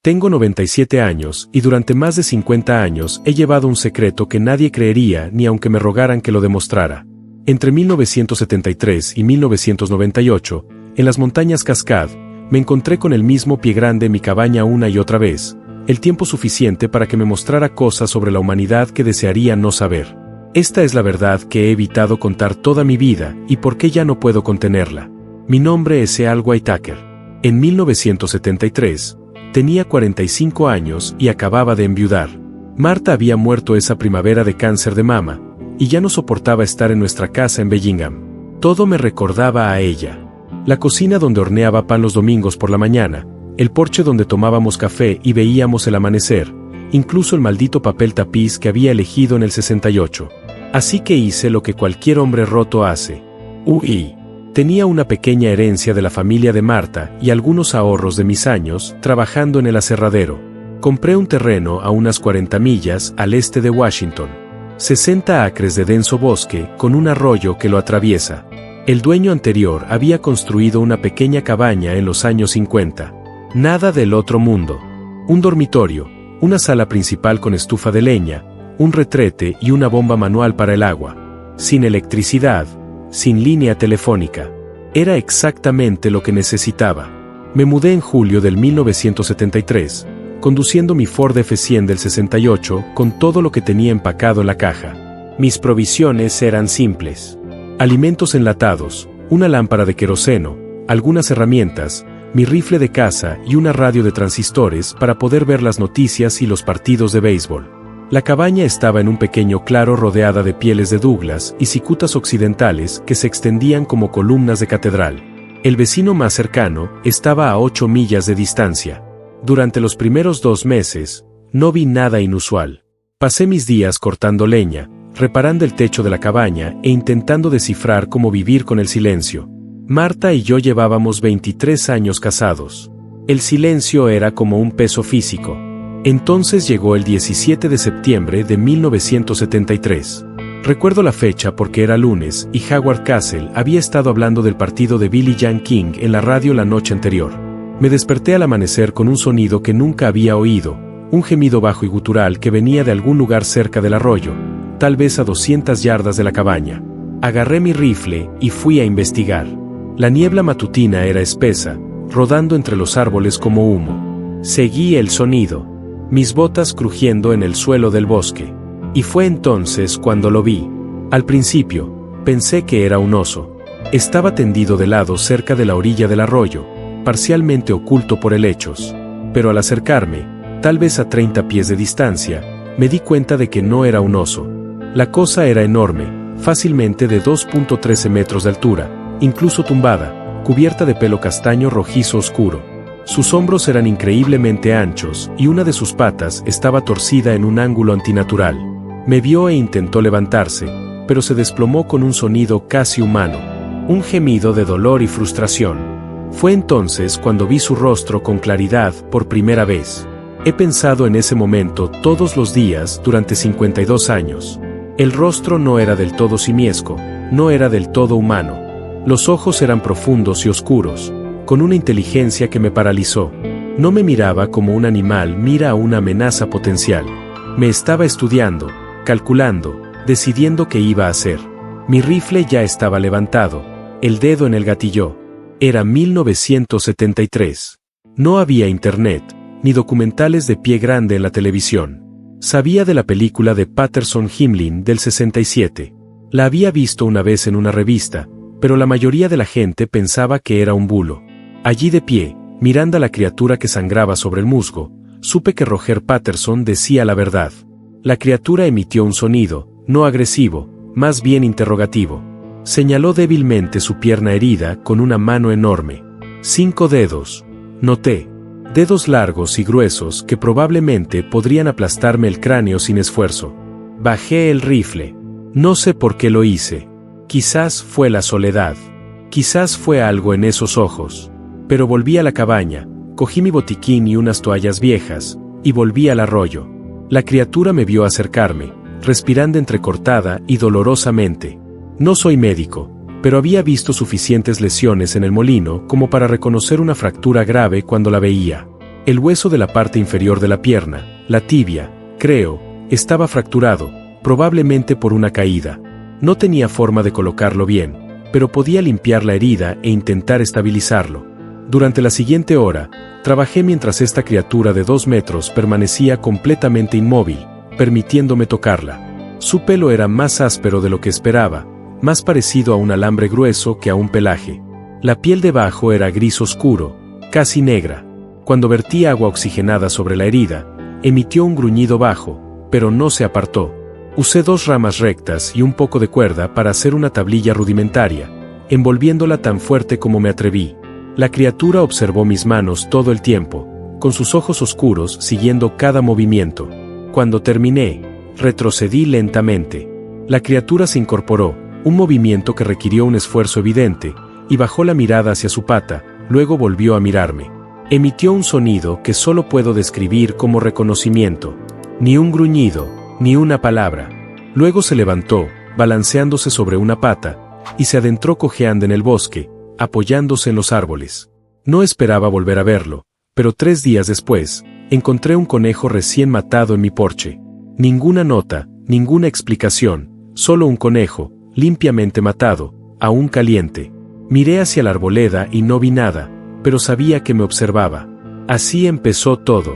Tengo 97 años y durante más de 50 años he llevado un secreto que nadie creería ni aunque me rogaran que lo demostrara. Entre 1973 y 1998, en las montañas Cascade, me encontré con el mismo pie grande en mi cabaña una y otra vez, el tiempo suficiente para que me mostrara cosas sobre la humanidad que desearía no saber. Esta es la verdad que he evitado contar toda mi vida y por qué ya no puedo contenerla. Mi nombre es Earl Whitaker. En 1973, tenía 45 años y acababa de enviudar. Marta había muerto esa primavera de cáncer de mama, y ya no soportaba estar en nuestra casa en Bellingham. Todo me recordaba a ella. La cocina donde horneaba pan los domingos por la mañana, el porche donde tomábamos café y veíamos el amanecer, incluso el maldito papel tapiz que había elegido en el 68. Así que hice lo que cualquier hombre roto hace. Huí. Tenía una pequeña herencia de la familia de Marta y algunos ahorros de mis años trabajando en el aserradero. Compré un terreno a unas 40 millas al este de Washington. 60 acres de denso bosque con un arroyo que lo atraviesa. El dueño anterior había construido una pequeña cabaña en los años 50. Nada del otro mundo. Un dormitorio, una sala principal con estufa de leña, un retrete y una bomba manual para el agua. Sin electricidad, sin línea telefónica. Era exactamente lo que necesitaba. Me mudé en julio del 1973, conduciendo mi Ford F100 del 68 con todo lo que tenía empacado en la caja. Mis provisiones eran simples. Alimentos enlatados, una lámpara de queroseno, algunas herramientas, mi rifle de caza y una radio de transistores para poder ver las noticias y los partidos de béisbol. La cabaña estaba en un pequeño claro rodeada de pieles de Douglas y cicutas occidentales que se extendían como columnas de catedral. El vecino más cercano estaba a 8 millas de distancia. Durante los primeros 2 meses, no vi nada inusual. Pasé mis días cortando leña, reparando el techo de la cabaña e intentando descifrar cómo vivir con el silencio. Marta y yo llevábamos 23 años casados. El silencio era como un peso físico. Entonces llegó el 17 de septiembre de 1973. Recuerdo la fecha porque era lunes y Howard Castle había estado hablando del partido de Billie Jean King en la radio la noche anterior. Me desperté al amanecer con un sonido que nunca había oído, un gemido bajo y gutural que venía de algún lugar cerca del arroyo, tal vez a 200 yardas de la cabaña. Agarré mi rifle y fui a investigar. La niebla matutina era espesa, rodando entre los árboles como humo. Seguí el sonido. Mis botas crujiendo en el suelo del bosque. Y fue entonces cuando lo vi. Al principio, pensé que era un oso. Estaba tendido de lado cerca de la orilla del arroyo, parcialmente oculto por helechos. Pero al acercarme, tal vez a 30 pies de distancia, me di cuenta de que no era un oso. La cosa era enorme, fácilmente de 2.13 metros de altura, incluso tumbada, cubierta de pelo castaño rojizo oscuro. Sus hombros eran increíblemente anchos y una de sus patas estaba torcida en un ángulo antinatural. Me vio e intentó levantarse, pero se desplomó con un sonido casi humano. Un gemido de dolor y frustración. Fue entonces cuando vi su rostro con claridad por primera vez. He pensado en ese momento todos los días durante 52 años. El rostro no era del todo simiesco, no era del todo humano. Los ojos eran profundos y oscuros, con una inteligencia que me paralizó. No me miraba como un animal mira a una amenaza potencial. Me estaba estudiando, calculando, decidiendo qué iba a hacer. Mi rifle ya estaba levantado, el dedo en el gatillo. Era 1973. No había internet, ni documentales de pie grande en la televisión. Sabía de la película de Patterson-Gimlin del 67. La había visto una vez en una revista, pero la mayoría de la gente pensaba que era un bulo. Allí de pie, mirando a la criatura que sangraba sobre el musgo, supe que Roger Patterson decía la verdad. La criatura emitió un sonido, no agresivo, más bien interrogativo. Señaló débilmente su pierna herida con una mano enorme. 5 dedos. Noté. Dedos largos y gruesos que probablemente podrían aplastarme el cráneo sin esfuerzo. Bajé el rifle. No sé por qué lo hice. Quizás fue la soledad. Quizás fue algo en esos ojos. Pero volví a la cabaña, cogí mi botiquín y unas toallas viejas, y volví al arroyo. La criatura me vio acercarme, respirando entrecortada y dolorosamente. No soy médico, pero había visto suficientes lesiones en el molino como para reconocer una fractura grave cuando la veía. El hueso de la parte inferior de la pierna, la tibia, creo, estaba fracturado, probablemente por una caída. No tenía forma de colocarlo bien, pero podía limpiar la herida e intentar estabilizarlo. Durante la siguiente hora, trabajé mientras esta criatura de 2 metros permanecía completamente inmóvil, permitiéndome tocarla. Su pelo era más áspero de lo que esperaba, más parecido a un alambre grueso que a un pelaje. La piel debajo era gris oscuro, casi negra. Cuando vertí agua oxigenada sobre la herida, emitió un gruñido bajo, pero no se apartó. Usé 2 ramas rectas y un poco de cuerda para hacer una tablilla rudimentaria, envolviéndola tan fuerte como me atreví. La criatura observó mis manos todo el tiempo, con sus ojos oscuros siguiendo cada movimiento. Cuando terminé, retrocedí lentamente. La criatura se incorporó, un movimiento que requirió un esfuerzo evidente, y bajó la mirada hacia su pata, luego volvió a mirarme. Emitió un sonido que solo puedo describir como reconocimiento. Ni un gruñido, ni una palabra. Luego se levantó, balanceándose sobre una pata, y se adentró cojeando en el bosque, apoyándose en los árboles. No esperaba volver a verlo, pero 3 días después, encontré un conejo recién matado en mi porche. Ninguna nota, ninguna explicación, solo un conejo, limpiamente matado, aún caliente. Miré hacia la arboleda y no vi nada, pero sabía que me observaba. Así empezó todo.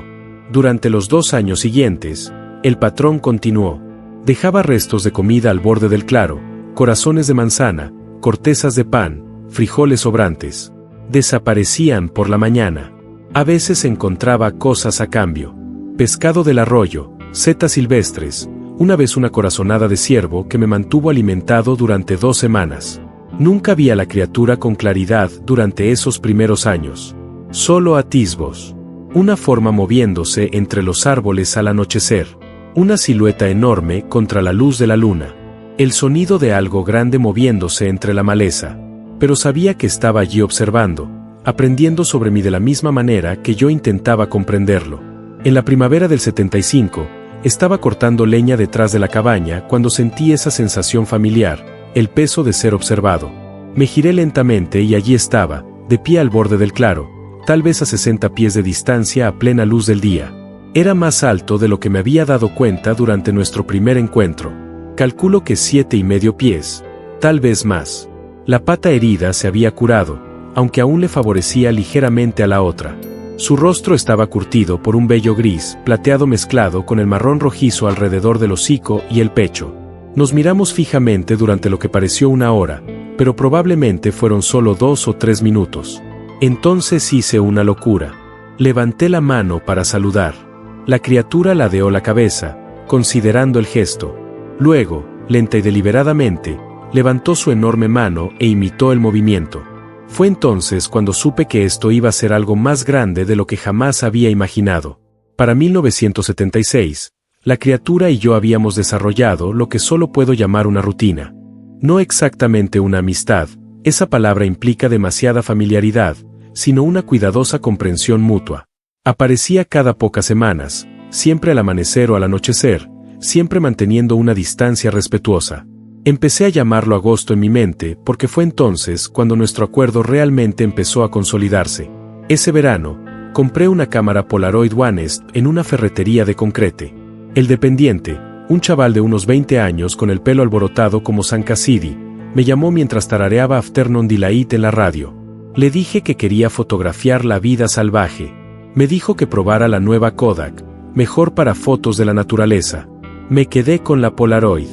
Durante los 2 años siguientes, el patrón continuó. Dejaba restos de comida al borde del claro, corazones de manzana, cortezas de pan, frijoles sobrantes. Desaparecían por la mañana. A veces encontraba cosas a cambio. Pescado del arroyo, setas silvestres, una vez una corazonada de ciervo que me mantuvo alimentado durante 2 semanas. Nunca vi a la criatura con claridad durante esos primeros años. Solo atisbos. Una forma moviéndose entre los árboles al anochecer. Una silueta enorme contra la luz de la luna. El sonido de algo grande moviéndose entre la maleza. Pero sabía que estaba allí observando, aprendiendo sobre mí de la misma manera que yo intentaba comprenderlo. En la primavera del 75, estaba cortando leña detrás de la cabaña cuando sentí esa sensación familiar. El peso de ser observado. Me giré lentamente y allí estaba, de pie al borde del claro, tal vez a 60 pies de distancia a plena luz del día. Era más alto de lo que me había dado cuenta durante nuestro primer encuentro. Calculo que 7,5 pies, tal vez más. La pata herida se había curado, aunque aún le favorecía ligeramente a la otra. Su rostro estaba curtido por un vello gris, plateado mezclado con el marrón rojizo alrededor del hocico y el pecho. Nos miramos fijamente durante lo que pareció 1 hora, pero probablemente fueron solo 2 o 3 minutos. Entonces hice una locura. Levanté la mano para saludar. La criatura ladeó la cabeza, considerando el gesto. Luego, lenta y deliberadamente, levantó su enorme mano e imitó el movimiento. Fue entonces cuando supe que esto iba a ser algo más grande de lo que jamás había imaginado. Para 1976, la criatura y yo habíamos desarrollado lo que solo puedo llamar una rutina. No exactamente una amistad, esa palabra implica demasiada familiaridad, sino una cuidadosa comprensión mutua. Aparecía cada pocas semanas, siempre al amanecer o al anochecer, siempre manteniendo una distancia respetuosa. Empecé a llamarlo Agosto en mi mente porque fue entonces cuando nuestro acuerdo realmente empezó a consolidarse. Ese verano, compré una cámara Polaroid Onest en una ferretería de Concrete. El dependiente, un chaval de unos 20 años con el pelo alborotado como San Cassidy, me llamó mientras tarareaba Afternoon Delight en la radio. Le dije que quería fotografiar la vida salvaje. Me dijo que probara la nueva Kodak, mejor para fotos de la naturaleza. Me quedé con la Polaroid.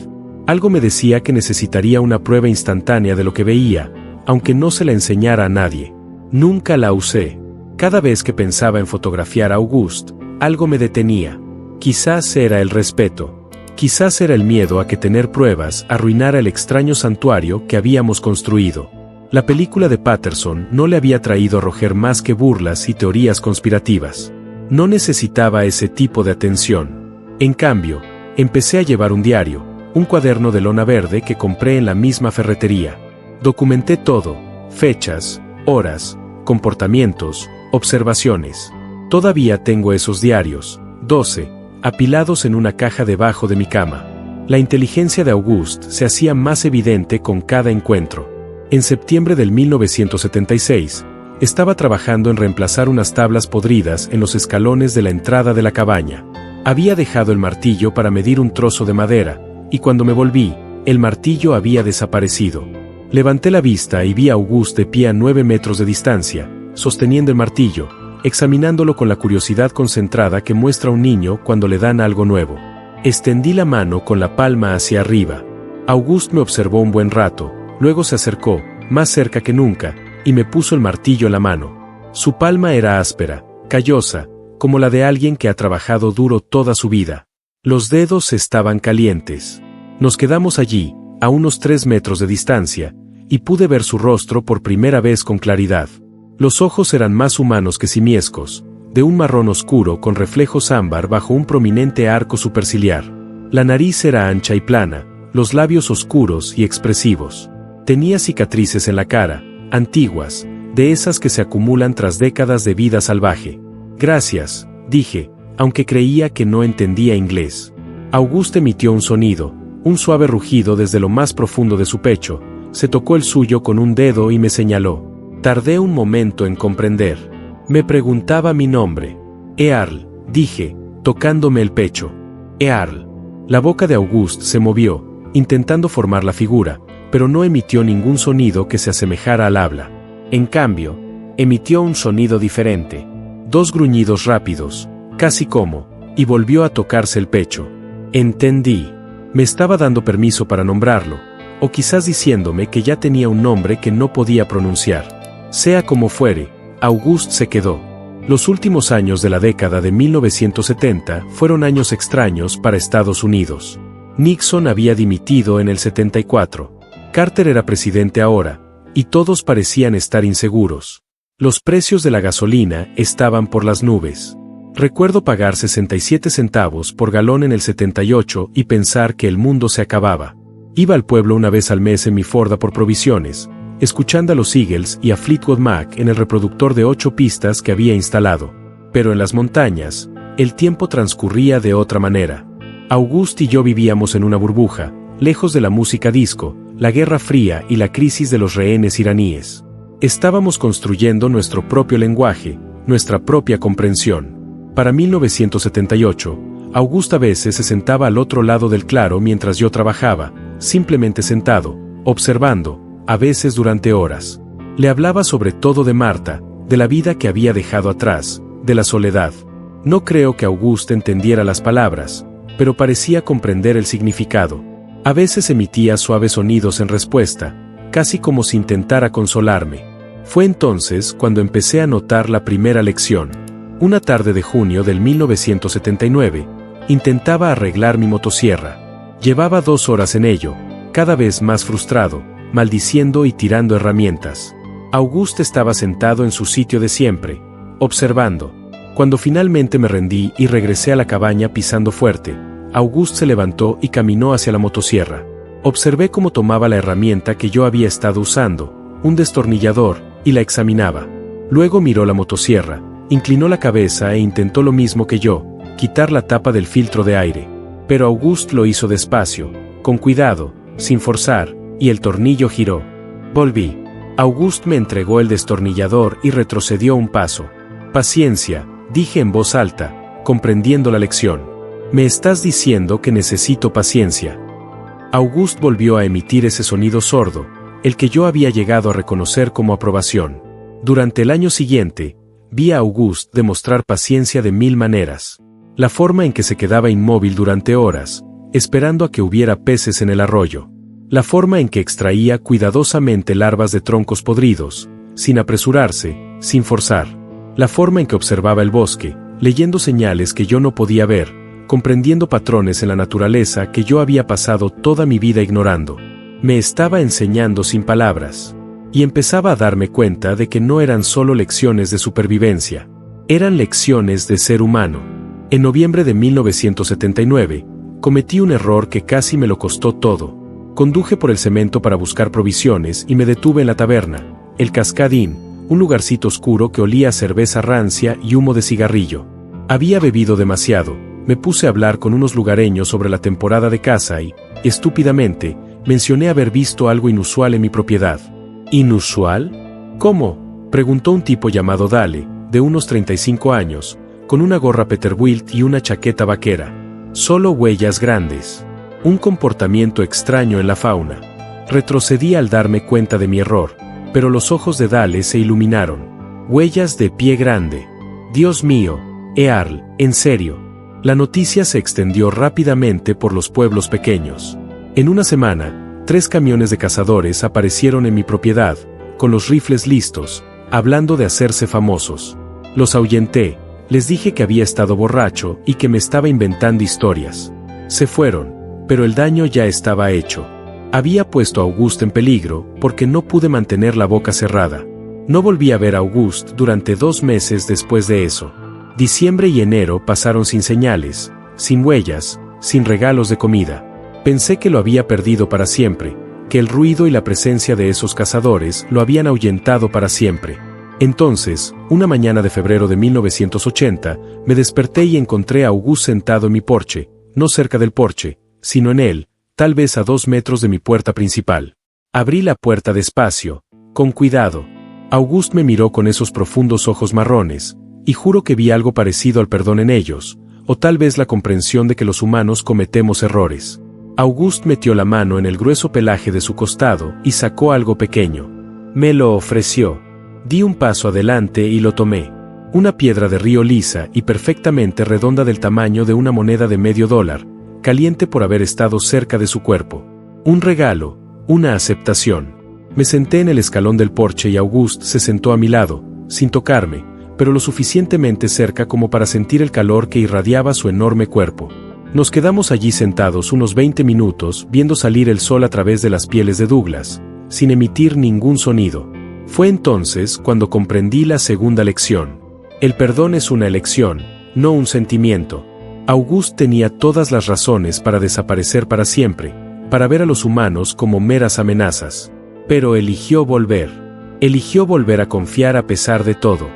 Algo me decía que necesitaría una prueba instantánea de lo que veía, aunque no se la enseñara a nadie. Nunca la usé. Cada vez que pensaba en fotografiar a Auguste, algo me detenía. Quizás era el respeto. Quizás era el miedo a que tener pruebas arruinara el extraño santuario que habíamos construido. La película de Patterson no le había traído a Roger más que burlas y teorías conspirativas. No necesitaba ese tipo de atención. En cambio, empecé a llevar un diario, un cuaderno de lona verde que compré en la misma ferretería. Documenté todo, fechas, horas, comportamientos, observaciones. Todavía tengo esos diarios, 12, apilados en una caja debajo de mi cama. La inteligencia de Auguste se hacía más evidente con cada encuentro. En septiembre del 1976, Estaba trabajando en reemplazar unas tablas podridas en los escalones de la entrada de la cabaña. Había dejado el martillo para medir un trozo de madera, y cuando me volví, el martillo había desaparecido. Levanté la vista y vi a Auguste de pie a 9 metros de distancia, sosteniendo el martillo, examinándolo con la curiosidad concentrada que muestra un niño cuando le dan algo nuevo. Extendí la mano con la palma hacia arriba. Auguste me observó un buen rato, luego se acercó, más cerca que nunca, y me puso el martillo en la mano. Su palma era áspera, callosa, como la de alguien que ha trabajado duro toda su vida. Los dedos estaban calientes. Nos quedamos allí, a unos 3 metros de distancia, y pude ver su rostro por primera vez con claridad. Los ojos eran más humanos que simiescos, de un marrón oscuro con reflejos ámbar bajo un prominente arco superciliar. La nariz era ancha y plana, los labios oscuros y expresivos. Tenía cicatrices en la cara, antiguas, de esas que se acumulan tras décadas de vida salvaje. Gracias, dije, aunque creía que no entendía inglés. Auguste emitió un sonido, un suave rugido desde lo más profundo de su pecho, se tocó el suyo con un dedo y me señaló. Tardé un momento en comprender. Me preguntaba mi nombre. Earl, dije, tocándome el pecho. Earl. La boca de Auguste se movió, intentando formar la figura, pero no emitió ningún sonido que se asemejara al habla. En cambio, emitió un sonido diferente. 2 gruñidos rápidos, casi como, y volvió a tocarse el pecho. Entendí. Me estaba dando permiso para nombrarlo, o quizás diciéndome que ya tenía un nombre que no podía pronunciar. Sea como fuere, Auguste se quedó. Los últimos años de la década de 1970 fueron años extraños para Estados Unidos. Nixon había dimitido en el 74. Carter era presidente ahora, y todos parecían estar inseguros. Los precios de la gasolina estaban por las nubes. Recuerdo pagar 67 centavos por galón en el 78 y pensar que el mundo se acababa. Iba al pueblo una vez al mes en mi Ford a por provisiones, escuchando a los Eagles y a Fleetwood Mac en el reproductor de 8 pistas que había instalado. Pero en las montañas, el tiempo transcurría de otra manera. Auguste y yo vivíamos en una burbuja, lejos de la música disco, la Guerra Fría y la crisis de los rehenes iraníes. Estábamos construyendo nuestro propio lenguaje, nuestra propia comprensión. Para 1978, Auguste a veces se sentaba al otro lado del claro mientras yo trabajaba, simplemente sentado, observando, a veces durante horas. Le hablaba sobre todo de Marta, de la vida que había dejado atrás, de la soledad. No creo que Auguste entendiera las palabras, pero parecía comprender el significado. A veces emitía suaves sonidos en respuesta, casi como si intentara consolarme. Fue entonces cuando empecé a notar la primera lección. Una tarde de junio del 1979, intentaba arreglar mi motosierra. Llevaba 2 horas en ello, cada vez más frustrado, maldiciendo y tirando herramientas. Auguste estaba sentado en su sitio de siempre, observando. Cuando finalmente me rendí y regresé a la cabaña pisando fuerte, Auguste se levantó y caminó hacia la motosierra. Observé cómo tomaba la herramienta que yo había estado usando, un destornillador, y la examinaba. Luego miró la motosierra, inclinó la cabeza e intentó lo mismo que yo, quitar la tapa del filtro de aire. Pero Auguste lo hizo despacio, con cuidado, sin forzar, y el tornillo giró. Volví. Auguste me entregó el destornillador y retrocedió un paso. Paciencia, dije en voz alta, comprendiendo la lección. Me estás diciendo que necesito paciencia. Auguste volvió a emitir ese sonido sordo, el que yo había llegado a reconocer como aprobación. Durante el año siguiente, vi a Auguste demostrar paciencia de 1000 maneras. La forma en que se quedaba inmóvil durante horas, esperando a que hubiera peces en el arroyo. La forma en que extraía cuidadosamente larvas de troncos podridos, sin apresurarse, sin forzar. La forma en que observaba el bosque, leyendo señales que yo no podía ver, comprendiendo patrones en la naturaleza que yo había pasado toda mi vida ignorando. Me estaba enseñando sin palabras. Y empezaba a darme cuenta de que no eran solo lecciones de supervivencia. Eran lecciones de ser humano. En noviembre de 1979, cometí un error que casi me lo costó todo. Conduje por el cemento para buscar provisiones y me detuve en la taberna, el Cascadín, un lugarcito oscuro que olía a cerveza rancia y humo de cigarrillo. Había bebido demasiado, me puse a hablar con unos lugareños sobre la temporada de caza y, estúpidamente, mencioné haber visto algo inusual en mi propiedad. ¿Inusual? ¿Cómo? Preguntó un tipo llamado Dale, de unos 35 años, con una gorra Peterbilt y una chaqueta vaquera. Solo huellas grandes. Un comportamiento extraño en la fauna. Retrocedí al darme cuenta de mi error, pero los ojos de Dale se iluminaron. Huellas de pie grande. Dios mío, Earl, en serio. La noticia se extendió rápidamente por los pueblos pequeños. En una semana, 3 camiones de cazadores aparecieron en mi propiedad, con los rifles listos, hablando de hacerse famosos. Los ahuyenté, les dije que había estado borracho y que me estaba inventando historias. Se fueron, pero el daño ya estaba hecho. Había puesto a Auguste en peligro porque no pude mantener la boca cerrada. No volví a ver a Auguste durante 2 meses después de eso. Diciembre y enero pasaron sin señales, sin huellas, sin regalos de comida. Pensé que lo había perdido para siempre, que el ruido y la presencia de esos cazadores lo habían ahuyentado para siempre. Entonces, una mañana de febrero de 1980, me desperté y encontré a Auguste sentado en mi porche, no cerca del porche, sino en él, tal vez a 2 metros de mi puerta principal. Abrí la puerta despacio, con cuidado. Auguste me miró con esos profundos ojos marrones, y juro que vi algo parecido al perdón en ellos, o tal vez la comprensión de que los humanos cometemos errores. Auguste metió la mano en el grueso pelaje de su costado y sacó algo pequeño. Me lo ofreció. Di un paso adelante y lo tomé. Una piedra de río lisa y perfectamente redonda del tamaño de una moneda de $0.50, caliente por haber estado cerca de su cuerpo. Un regalo, una aceptación. Me senté en el escalón del porche y Auguste se sentó a mi lado, sin tocarme, pero lo suficientemente cerca como para sentir el calor que irradiaba su enorme cuerpo. Nos quedamos allí sentados unos 20 minutos viendo salir el sol a través de las pieles de Douglas, sin emitir ningún sonido. Fue entonces cuando comprendí la segunda lección. El perdón es una elección, no un sentimiento. Auguste tenía todas las razones para desaparecer para siempre, para ver a los humanos como meras amenazas. Pero eligió volver. Eligió volver a confiar a pesar de todo.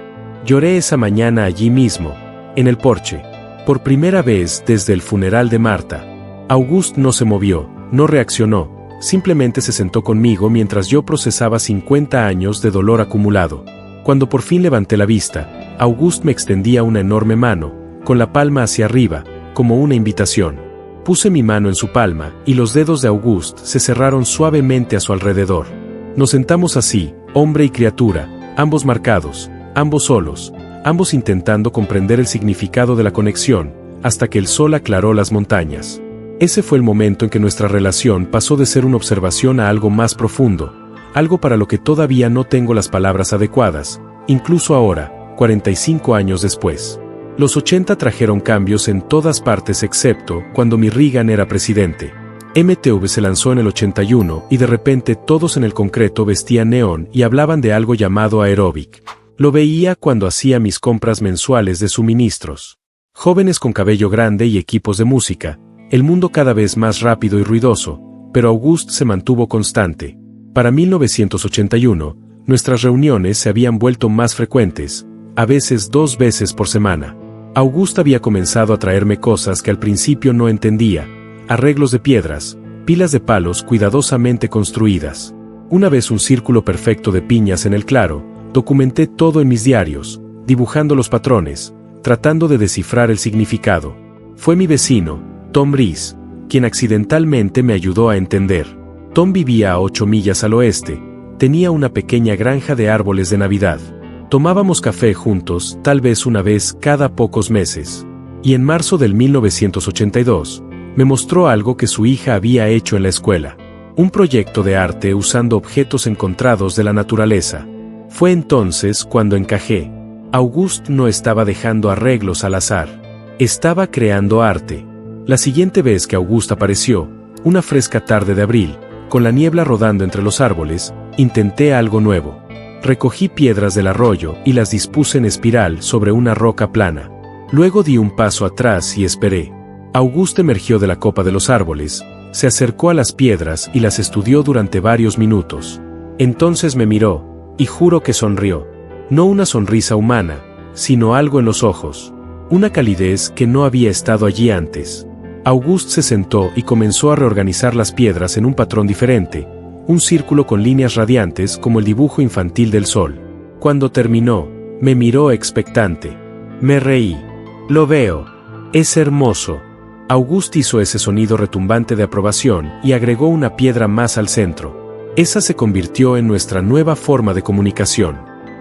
Lloré esa mañana allí mismo, en el porche. Por primera vez desde el funeral de Marta. Auguste no se movió, no reaccionó, simplemente se sentó conmigo mientras yo procesaba 50 años de dolor acumulado. Cuando por fin levanté la vista, Auguste me extendía una enorme mano, con la palma hacia arriba, como una invitación. Puse mi mano en su palma, y los dedos de Auguste se cerraron suavemente a su alrededor. Nos sentamos así, hombre y criatura, ambos marcados, ambos solos, ambos intentando comprender el significado de la conexión, hasta que el sol aclaró las montañas. Ese fue el momento en que nuestra relación pasó de ser una observación a algo más profundo, algo para lo que todavía no tengo las palabras adecuadas, incluso ahora, 45 años después. Los 80 trajeron cambios en todas partes excepto cuando mi Reagan era presidente. MTV se lanzó en el 81 y de repente todos en el concreto vestían neón y hablaban de algo llamado aeróbic. Lo veía cuando hacía mis compras mensuales de suministros. Jóvenes con cabello grande y equipos de música, el mundo cada vez más rápido y ruidoso, pero Auguste se mantuvo constante. Para 1981, nuestras reuniones se habían vuelto más frecuentes, a veces 2 veces por semana. Auguste había comenzado a traerme cosas que al principio no entendía, arreglos de piedras, pilas de palos cuidadosamente construidas. Una vez un círculo perfecto de piñas en el claro, documenté todo en mis diarios, dibujando los patrones, tratando de descifrar el significado. Fue mi vecino, Tom Rees, quien accidentalmente me ayudó a entender. Tom vivía a 8 millas al oeste, tenía una pequeña granja de árboles de Navidad. Tomábamos café juntos, tal vez una vez cada pocos meses. Y en marzo del 1982, me mostró algo que su hija había hecho en la escuela. Un proyecto de arte usando objetos encontrados de la naturaleza. Fue entonces cuando encajé. Auguste no estaba dejando arreglos al azar. Estaba creando arte. La siguiente vez que Auguste apareció, una fresca tarde de abril, con la niebla rodando entre los árboles, intenté algo nuevo. Recogí piedras del arroyo y las dispuse en espiral sobre una roca plana. Luego di un paso atrás y esperé. Auguste emergió de la copa de los árboles, se acercó a las piedras y las estudió durante varios minutos. Entonces me miró, y juro que sonrió. No una sonrisa humana, sino algo en los ojos. Una calidez que no había estado allí antes. Auguste se sentó y comenzó a reorganizar las piedras en un patrón diferente, un círculo con líneas radiantes como el dibujo infantil del sol. Cuando terminó, me miró expectante. Me reí. Lo veo. Es hermoso. Auguste hizo ese sonido retumbante de aprobación y agregó una piedra más al centro. Esa se convirtió en nuestra nueva forma de comunicación.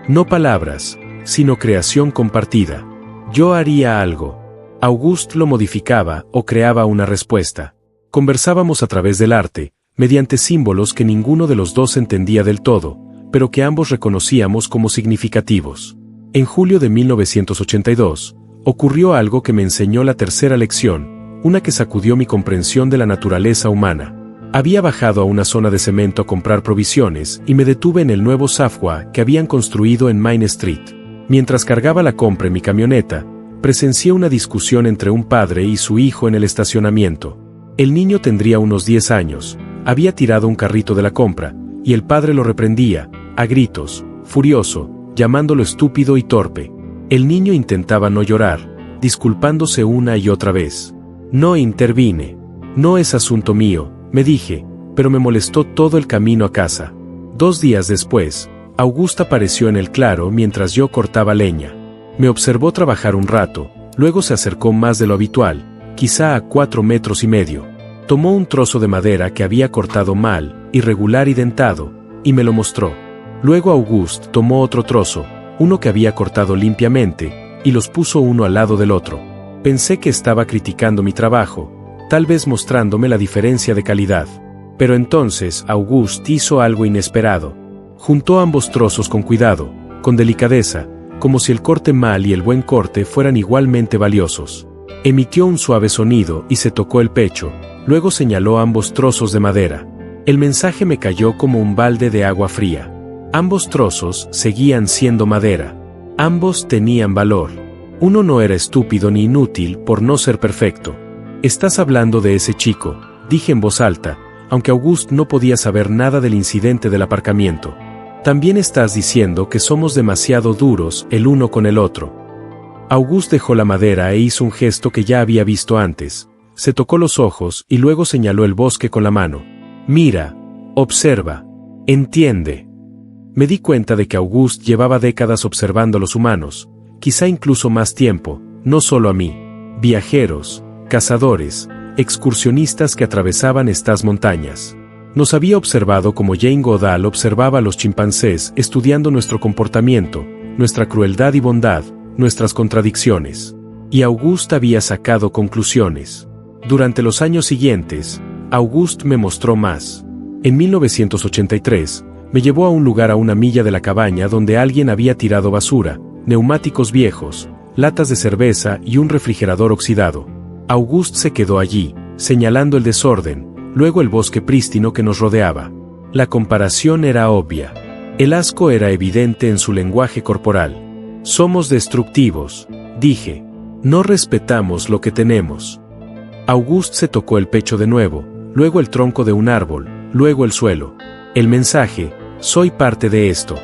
No palabras, sino creación compartida. Yo haría algo. Auguste lo modificaba o creaba una respuesta. Conversábamos a través del arte, mediante símbolos que ninguno de los dos entendía del todo, pero que ambos reconocíamos como significativos. En julio de 1982, ocurrió algo que me enseñó la tercera lección, una que sacudió mi comprensión de la naturaleza humana. Había bajado a una zona de cemento a comprar provisiones y me detuve en el nuevo Safwa que habían construido en Main Street. Mientras cargaba la compra en mi camioneta, presencié una discusión entre un padre y su hijo en el estacionamiento. El niño tendría unos 10 años, había tirado un carrito de la compra, y el padre lo reprendía, a gritos, furioso, llamándolo estúpido y torpe. El niño intentaba no llorar, disculpándose una y otra vez. No intervine. No es asunto mío, me dije, pero me molestó todo el camino a casa. 2 días después, Auguste apareció en el claro mientras yo cortaba leña. Me observó trabajar un rato, luego se acercó más de lo habitual, quizá a 4,5 metros. Tomó un trozo de madera que había cortado mal, irregular y dentado, y me lo mostró. Luego Auguste tomó otro trozo, uno que había cortado limpiamente, y los puso uno al lado del otro. Pensé que estaba criticando mi trabajo, tal vez mostrándome la diferencia de calidad. Pero entonces Auguste hizo algo inesperado. Juntó ambos trozos con cuidado, con delicadeza, como si el corte mal y el buen corte fueran igualmente valiosos. Emitió un suave sonido y se tocó el pecho, luego señaló ambos trozos de madera. El mensaje me cayó como un balde de agua fría. Ambos trozos seguían siendo madera. Ambos tenían valor. Uno no era estúpido ni inútil por no ser perfecto. Estás hablando de ese chico, dije en voz alta, aunque Auguste no podía saber nada del incidente del aparcamiento. También estás diciendo que somos demasiado duros el uno con el otro. Auguste dejó la madera e hizo un gesto que ya había visto antes. Se tocó los ojos y luego señaló el bosque con la mano. Mira, observa, entiende. Me di cuenta de que Auguste llevaba décadas observando a los humanos, quizá incluso más tiempo, no solo a mí. Viajeros, cazadores, excursionistas que atravesaban estas montañas. Nos había observado como Jane Goodall observaba a los chimpancés estudiando nuestro comportamiento, nuestra crueldad y bondad, nuestras contradicciones. Y Auguste había sacado conclusiones. Durante los años siguientes, Auguste me mostró más. En 1983, me llevó a un lugar a 1 milla de la cabaña donde alguien había tirado basura, neumáticos viejos, latas de cerveza y un refrigerador oxidado. Auguste se quedó allí, señalando el desorden, luego el bosque prístino que nos rodeaba. La comparación era obvia. El asco era evidente en su lenguaje corporal. Somos destructivos, dije. No respetamos lo que tenemos. Auguste se tocó el pecho de nuevo, luego el tronco de un árbol, luego el suelo. El mensaje, soy parte de esto.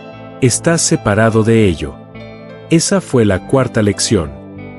Estás separado de ello. Esa fue la 4ª lección.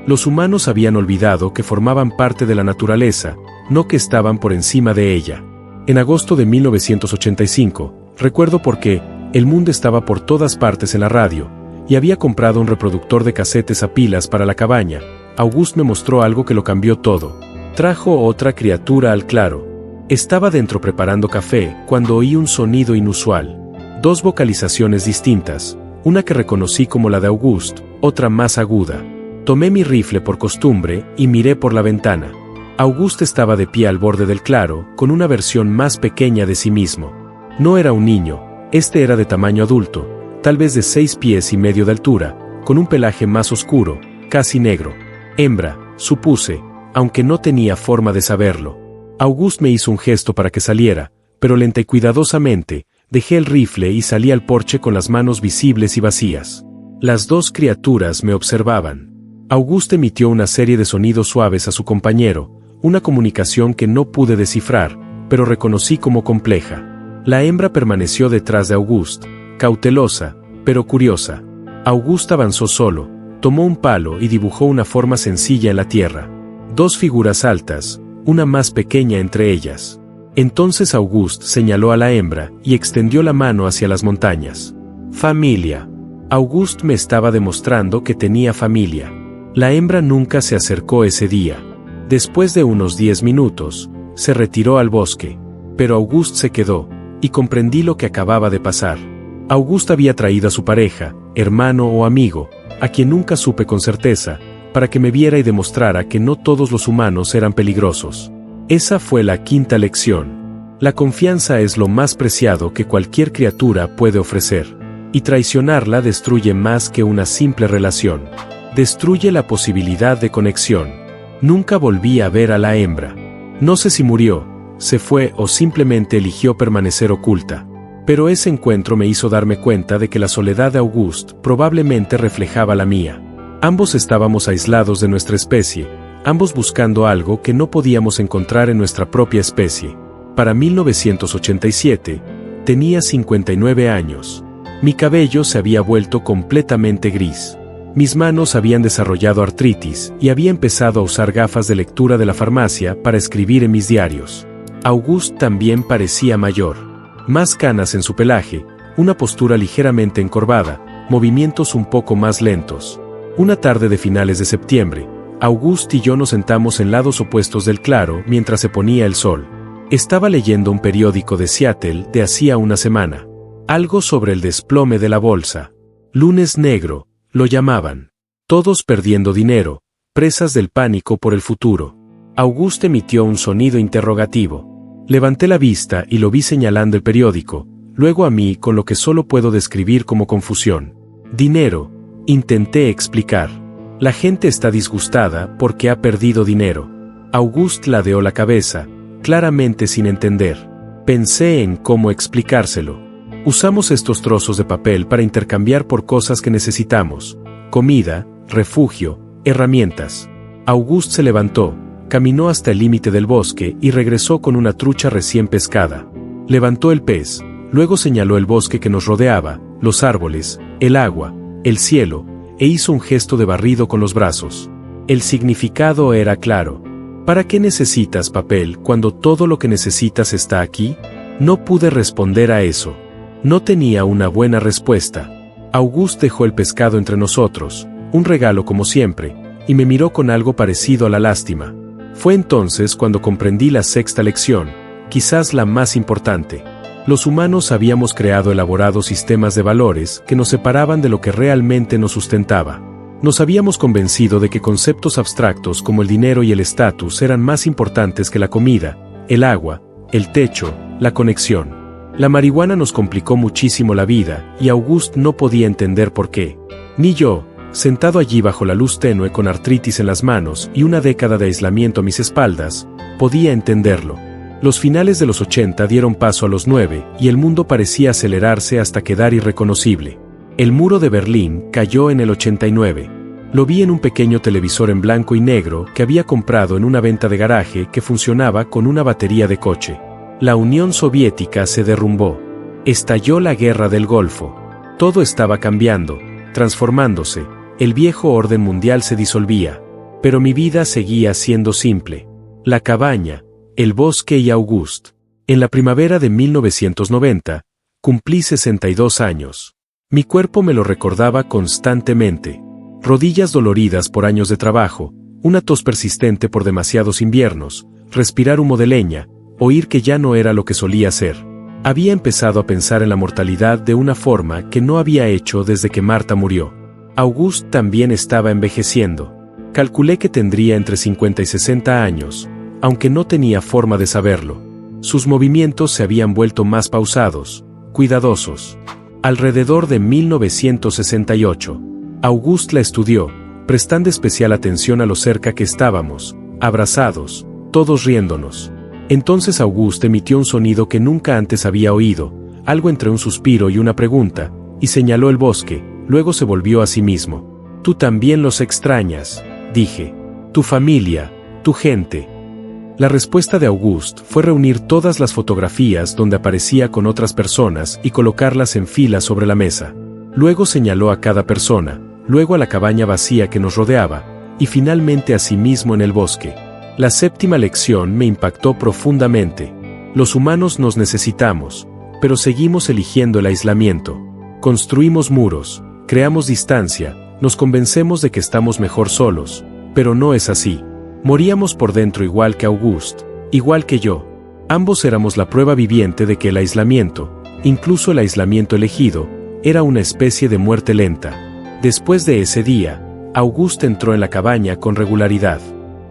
Los humanos habían olvidado que formaban parte de la naturaleza, no que estaban por encima de ella. En agosto de 1985, recuerdo por qué, el mundo estaba por todas partes en la radio, y había comprado un reproductor de casetes a pilas para la cabaña. Auguste me mostró algo que lo cambió todo. Trajo otra criatura al claro. Estaba dentro preparando café cuando oí un sonido inusual. 2 vocalizaciones distintas, una que reconocí como la de Auguste, otra más aguda. Tomé mi rifle por costumbre y miré por la ventana. Auguste estaba de pie al borde del claro, con una versión más pequeña de sí mismo. No era un niño, este era de tamaño adulto, tal vez de 6,5 pies de altura, con un pelaje más oscuro, casi negro. Hembra, supuse, aunque no tenía forma de saberlo. Auguste me hizo un gesto para que saliera, pero lenta y cuidadosamente, dejé el rifle y salí al porche con las manos visibles y vacías. Las 2 criaturas me observaban. Auguste emitió una serie de sonidos suaves a su compañero, una comunicación que no pude descifrar, pero reconocí como compleja. La hembra permaneció detrás de Auguste, cautelosa, pero curiosa. Auguste avanzó solo, tomó un palo y dibujó una forma sencilla en la tierra. 2 figuras altas, una más pequeña entre ellas. Entonces Auguste señaló a la hembra y extendió la mano hacia las montañas. Familia. Auguste me estaba demostrando que tenía familia. La hembra nunca se acercó ese día. Después de unos 10 minutos, se retiró al bosque. Pero Auguste se quedó, y comprendí lo que acababa de pasar. Auguste había traído a su pareja, hermano o amigo, a quien nunca supe con certeza, para que me viera y demostrara que no todos los humanos eran peligrosos. Esa fue la quinta lección. La confianza es lo más preciado que cualquier criatura puede ofrecer, y traicionarla destruye más que una simple relación. Destruye la posibilidad de conexión. Nunca volví a ver a la hembra. No sé si murió, se fue o simplemente eligió permanecer oculta. Pero ese encuentro me hizo darme cuenta de que la soledad de Auguste probablemente reflejaba la mía. Ambos estábamos aislados de nuestra especie, ambos buscando algo que no podíamos encontrar en nuestra propia especie. Para 1987, tenía 59 años. Mi cabello se había vuelto completamente gris. Mis manos habían desarrollado artritis y había empezado a usar gafas de lectura de la farmacia para escribir en mis diarios. Auguste también parecía mayor. Más canas en su pelaje, una postura ligeramente encorvada, movimientos un poco más lentos. Una tarde de finales de septiembre, Auguste y yo nos sentamos en lados opuestos del claro mientras se ponía el sol. Estaba leyendo un periódico de Seattle de hacía una semana. Algo sobre el desplome de la bolsa. Lunes negro, lo llamaban. Todos perdiendo dinero, presas del pánico por el futuro. Auguste emitió un sonido interrogativo. Levanté la vista y lo vi señalando el periódico, luego a mí con lo que solo puedo describir como confusión. Dinero, intenté explicar. La gente está disgustada porque ha perdido dinero. Auguste ladeó la cabeza, claramente sin entender. Pensé en cómo explicárselo. Usamos estos trozos de papel para intercambiar por cosas que necesitamos: comida, refugio, herramientas. Auguste se levantó, caminó hasta el límite del bosque y regresó con una trucha recién pescada. Levantó el pez, luego señaló el bosque que nos rodeaba, los árboles, el agua, el cielo, e hizo un gesto de barrido con los brazos. El significado era claro. ¿Para qué necesitas papel cuando todo lo que necesitas está aquí? No pude responder a eso. No tenía una buena respuesta. Auguste dejó el pescado entre nosotros, un regalo como siempre, y me miró con algo parecido a la lástima. Fue entonces cuando comprendí la sexta lección, quizás la más importante. Los humanos habíamos creado elaborados sistemas de valores que nos separaban de lo que realmente nos sustentaba. Nos habíamos convencido de que conceptos abstractos como el dinero y el estatus eran más importantes que la comida, el agua, el techo, la conexión. La marihuana nos complicó muchísimo la vida y Auguste no podía entender por qué. Ni yo, sentado allí bajo la luz tenue con artritis en las manos y una década de aislamiento a mis espaldas, podía entenderlo. Los finales de los 80 dieron paso a los 9 y el mundo parecía acelerarse hasta quedar irreconocible. El muro de Berlín cayó en el 89. Lo vi en un pequeño televisor en blanco y negro que había comprado en una venta de garaje que funcionaba con una batería de coche. La Unión Soviética se derrumbó. Estalló la Guerra del Golfo. Todo estaba cambiando, transformándose. El viejo orden mundial se disolvía. Pero mi vida seguía siendo simple. La cabaña, el bosque y Auguste. En la primavera de 1990, cumplí 62 años. Mi cuerpo me lo recordaba constantemente. Rodillas doloridas por años de trabajo, una tos persistente por demasiados inviernos, respirar humo de leña, oír que ya no era lo que solía ser. Había empezado a pensar en la mortalidad de una forma que no había hecho desde que Marta murió. Auguste también estaba envejeciendo. Calculé que tendría entre 50 y 60 años, aunque no tenía forma de saberlo. Sus movimientos se habían vuelto más pausados, cuidadosos. Alrededor de 1968, Auguste la estudió, prestando especial atención a lo cerca que estábamos, abrazados, todos riéndonos. Entonces Auguste emitió un sonido que nunca antes había oído, algo entre un suspiro y una pregunta, y señaló el bosque, luego se volvió a sí mismo. Tú también los extrañas, dije. Tu familia, tu gente. La respuesta de Auguste fue reunir todas las fotografías donde aparecía con otras personas y colocarlas en fila sobre la mesa. Luego señaló a cada persona, luego a la cabaña vacía que nos rodeaba, y finalmente a sí mismo en el bosque. La séptima lección me impactó profundamente. Los humanos nos necesitamos, pero seguimos eligiendo el aislamiento. Construimos muros, Creamos distancia, nos convencemos de que estamos mejor solos, pero no es así. Moríamos por dentro igual que Auguste, igual que yo. Ambos éramos la prueba viviente de que el aislamiento, incluso el aislamiento elegido, era una especie de muerte lenta. Después de ese día, Auguste entró en la cabaña con regularidad.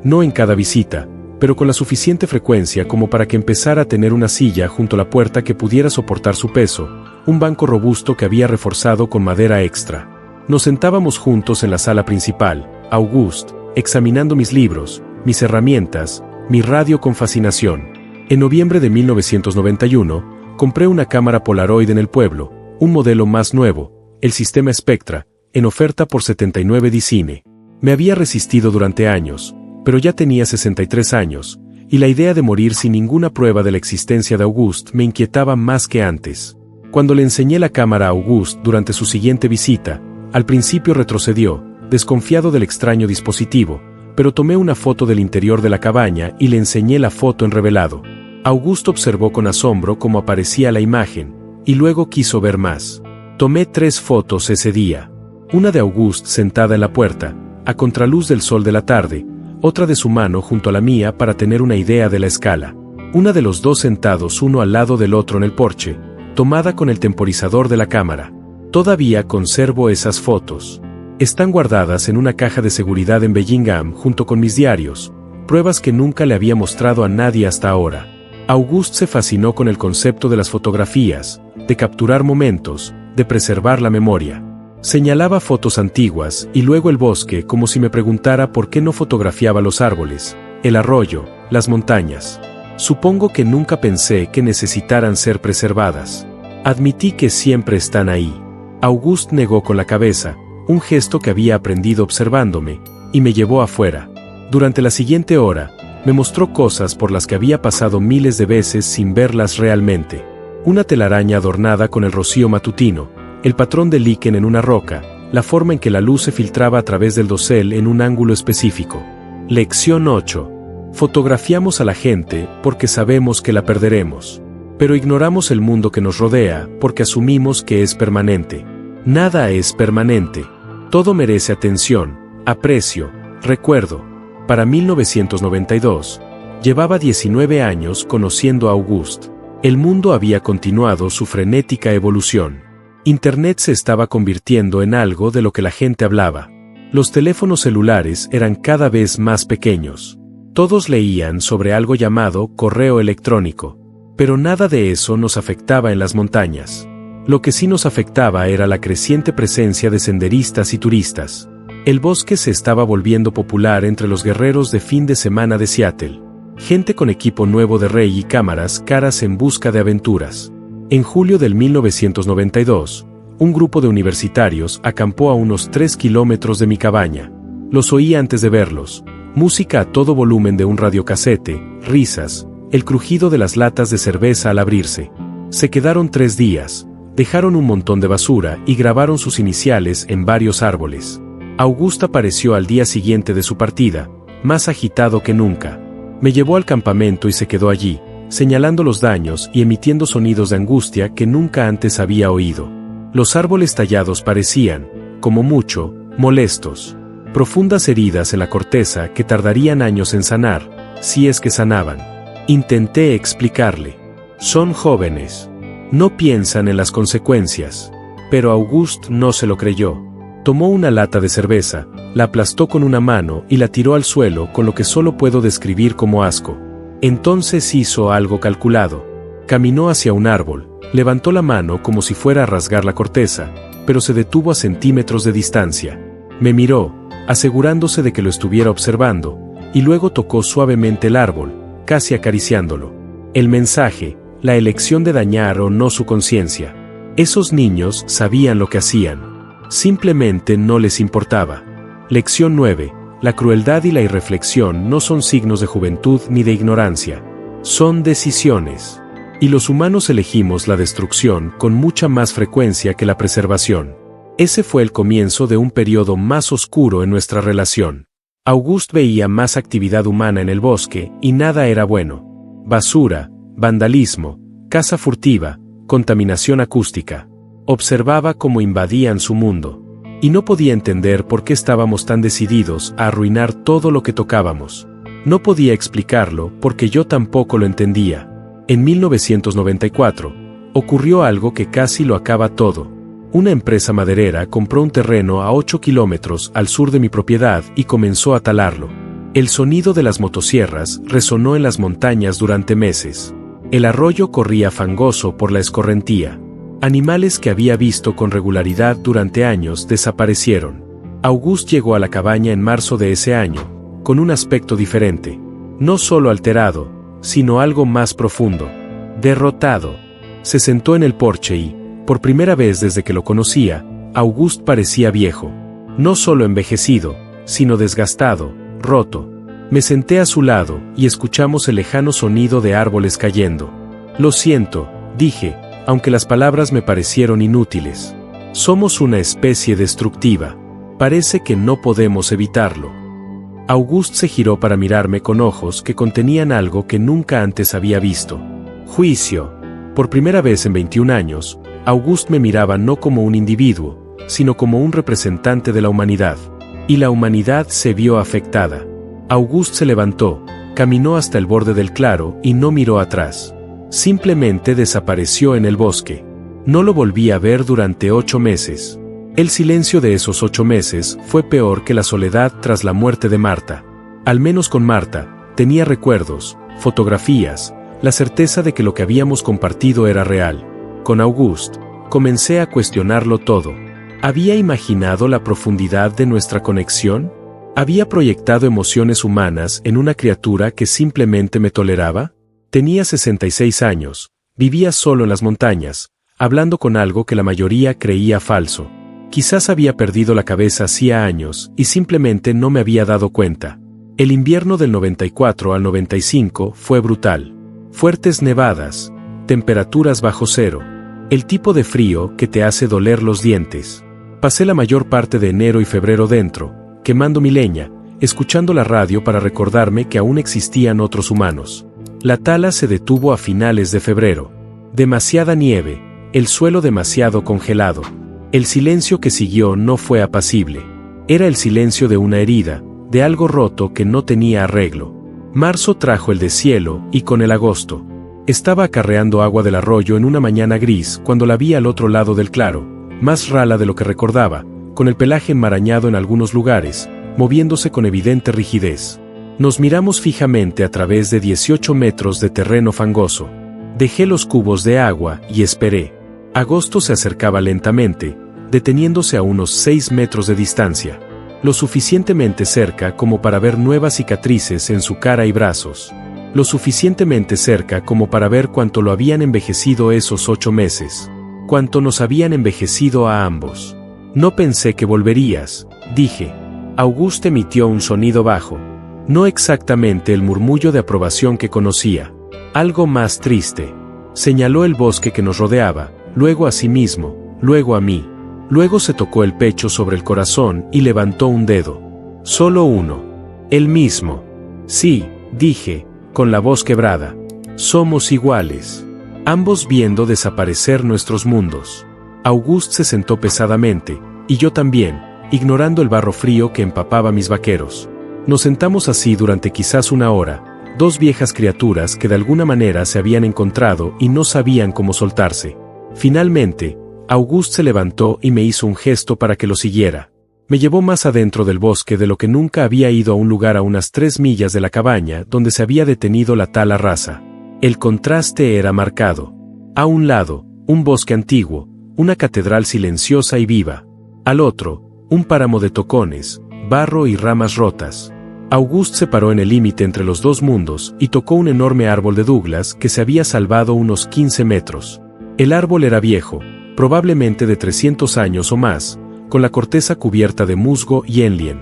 No en cada visita, pero con la suficiente frecuencia como para que empezara a tener una silla junto a la puerta que pudiera soportar su peso, un banco robusto que había reforzado con madera extra. Nos sentábamos juntos en la sala principal, Auguste, examinando mis libros, mis herramientas, mi radio con fascinación. En noviembre de 1991, compré una cámara Polaroid en el pueblo, un modelo más nuevo, el sistema Spectra, en oferta por 79 dicine. Me había resistido durante años, pero ya tenía 63 años, y la idea de morir sin ninguna prueba de la existencia de Auguste me inquietaba más que antes. Cuando le enseñé la cámara a Auguste durante su siguiente visita, al principio retrocedió, desconfiado del extraño dispositivo, pero tomé una foto del interior de la cabaña y le enseñé la foto en revelado. Auguste observó con asombro cómo aparecía la imagen, y luego quiso ver más. Tomé 3 fotos ese día. Una de Auguste sentada en la puerta, a contraluz del sol de la tarde, otra de su mano junto a la mía para tener una idea de la escala. Una de los dos sentados uno al lado del otro en el porche, tomada con el temporizador de la cámara. Todavía conservo esas fotos. Están guardadas en una caja de seguridad en Bellingham junto con mis diarios, pruebas que nunca le había mostrado a nadie hasta ahora. Auguste se fascinó con el concepto de las fotografías, de capturar momentos, de preservar la memoria. Señalaba fotos antiguas y luego el bosque como si me preguntara por qué no fotografiaba los árboles, el arroyo, las montañas. Supongo que nunca pensé que necesitaran ser preservadas. Admití que siempre están ahí. Auguste negó con la cabeza, un gesto que había aprendido observándome, y me llevó afuera. Durante la siguiente hora, me mostró cosas por las que había pasado miles de veces sin verlas realmente. Una telaraña adornada con el rocío matutino, el patrón de líquen en una roca, la forma en que la luz se filtraba a través del dosel en un ángulo específico. Lección 8. Fotografiamos a la gente porque sabemos que la perderemos. Pero ignoramos el mundo que nos rodea porque asumimos que es permanente. Nada es permanente. Todo merece atención, aprecio, recuerdo. Para 1992, llevaba 19 años conociendo a Auguste. El mundo había continuado su frenética evolución. Internet se estaba convirtiendo en algo de lo que la gente hablaba. Los teléfonos celulares eran cada vez más pequeños. Todos leían sobre algo llamado correo electrónico. Pero nada de eso nos afectaba en las montañas. Lo que sí nos afectaba era la creciente presencia de senderistas y turistas. El bosque se estaba volviendo popular entre los guerreros de fin de semana de Seattle. Gente con equipo nuevo de rey y cámaras caras en busca de aventuras. En julio del 1992, un grupo de universitarios acampó a unos 3 kilómetros de mi cabaña. Los oí antes de verlos. Música a todo volumen de un radiocasete, risas, el crujido de las latas de cerveza al abrirse. Se quedaron 3 días, dejaron un montón de basura y grabaron sus iniciales en varios árboles. Auguste apareció al día siguiente de su partida, más agitado que nunca. Me llevó al campamento y se quedó allí, señalando los daños y emitiendo sonidos de angustia que nunca antes había oído. Los árboles tallados parecían, como mucho, molestos. Profundas heridas en la corteza que tardarían años en sanar, si es que sanaban. Intenté explicarle. Son jóvenes. No piensan en las consecuencias. Pero Auguste no se lo creyó. Tomó una lata de cerveza, la aplastó con una mano y la tiró al suelo con lo que solo puedo describir como asco. Entonces hizo algo calculado. Caminó hacia un árbol, levantó la mano como si fuera a rasgar la corteza, pero se detuvo a centímetros de distancia. Me miró, asegurándose de que lo estuviera observando, y luego tocó suavemente el árbol, casi acariciándolo. El mensaje, la elección de dañar o no su conciencia. Esos niños sabían lo que hacían. Simplemente no les importaba. Lección 9. La crueldad y la irreflexión no son signos de juventud ni de ignorancia. Son decisiones. Y los humanos elegimos la destrucción con mucha más frecuencia que la preservación. Ese fue el comienzo de un periodo más oscuro en nuestra relación. Auguste veía más actividad humana en el bosque y nada era bueno. Basura, vandalismo, caza furtiva, contaminación acústica. Observaba cómo invadían su mundo. Y no podía entender por qué estábamos tan decididos a arruinar todo lo que tocábamos. No podía explicarlo porque yo tampoco lo entendía. En 1994, ocurrió algo que casi lo acaba todo. Una empresa maderera compró un terreno a 8 kilómetros al sur de mi propiedad y comenzó a talarlo. El sonido de las motosierras resonó en las montañas durante meses. El arroyo corría fangoso por la escorrentía. Animales que había visto con regularidad durante años desaparecieron. August llegó a la cabaña en marzo de ese año, con un aspecto diferente. No solo alterado, sino algo más profundo. Derrotado. Se sentó en el porche y, por primera vez desde que lo conocía, August parecía viejo. No solo envejecido, sino desgastado, roto. Me senté a su lado y escuchamos el lejano sonido de árboles cayendo. Lo siento, dije, aunque las palabras me parecieron inútiles. Somos una especie destructiva. Parece que no podemos evitarlo. August se giró para mirarme con ojos que contenían algo que nunca antes había visto. Juicio. Por primera vez en 21 años, August me miraba no como un individuo, sino como un representante de la humanidad. Y la humanidad se vio afectada. August se levantó, caminó hasta el borde del claro y no miró atrás. Simplemente desapareció en el bosque. No lo volví a ver durante 8 meses. El silencio de esos 8 meses fue peor que la soledad tras la muerte de Marta. Al menos con Marta, tenía recuerdos, fotografías, la certeza de que lo que habíamos compartido era real. Con August, comencé a cuestionarlo todo. ¿Había imaginado la profundidad de nuestra conexión? ¿Había proyectado emociones humanas en una criatura que simplemente me toleraba? Tenía 66 años, vivía solo en las montañas, hablando con algo que la mayoría creía falso. Quizás había perdido la cabeza hacía años y simplemente no me había dado cuenta. El invierno del 94 al 95 fue brutal. Fuertes nevadas, temperaturas bajo cero. El tipo de frío que te hace doler los dientes. Pasé la mayor parte de enero y febrero dentro, quemando mi leña, escuchando la radio para recordarme que aún existían otros humanos. La tala se detuvo a finales de febrero. Demasiada nieve, el suelo demasiado congelado. El silencio que siguió no fue apacible. Era el silencio de una herida, de algo roto que no tenía arreglo. Marzo trajo el deshielo y con el agosto. Estaba acarreando agua del arroyo en una mañana gris cuando la vi al otro lado del claro, más rala de lo que recordaba, con el pelaje enmarañado en algunos lugares, moviéndose con evidente rigidez. Nos miramos fijamente a través de 18 metros de terreno fangoso. Dejé los cubos de agua y esperé. Agosto se acercaba lentamente, deteniéndose a unos 6 metros de distancia. Lo suficientemente cerca como para ver nuevas cicatrices en su cara y brazos. Lo suficientemente cerca como para ver cuánto lo habían envejecido esos 8 meses. Cuánto nos habían envejecido a ambos. No pensé que volverías, dije. August emitió un sonido bajo. No exactamente el murmullo de aprobación que conocía. Algo más triste. Señaló el bosque que nos rodeaba, luego a sí mismo, luego a mí. Luego se tocó el pecho sobre el corazón y levantó un dedo. Solo uno. El mismo. Sí, dije, con la voz quebrada. Somos iguales. Ambos viendo desaparecer nuestros mundos. August se sentó pesadamente, y yo también, ignorando el barro frío que empapaba mis vaqueros. Nos sentamos así durante quizás una hora, dos viejas criaturas que de alguna manera se habían encontrado y no sabían cómo soltarse. Finalmente, August se levantó y me hizo un gesto para que lo siguiera. Me llevó más adentro del bosque de lo que nunca había ido a un lugar a unas 3 millas de la cabaña donde se había detenido la tala rasa. El contraste era marcado. A un lado, un bosque antiguo, una catedral silenciosa y viva. Al otro, un páramo de tocones, barro y ramas rotas. August se paró en el límite entre los dos mundos y tocó un enorme árbol de Douglas que se había salvado unos 15 metros. El árbol era viejo, probablemente de 300 años o más, con la corteza cubierta de musgo y enlien.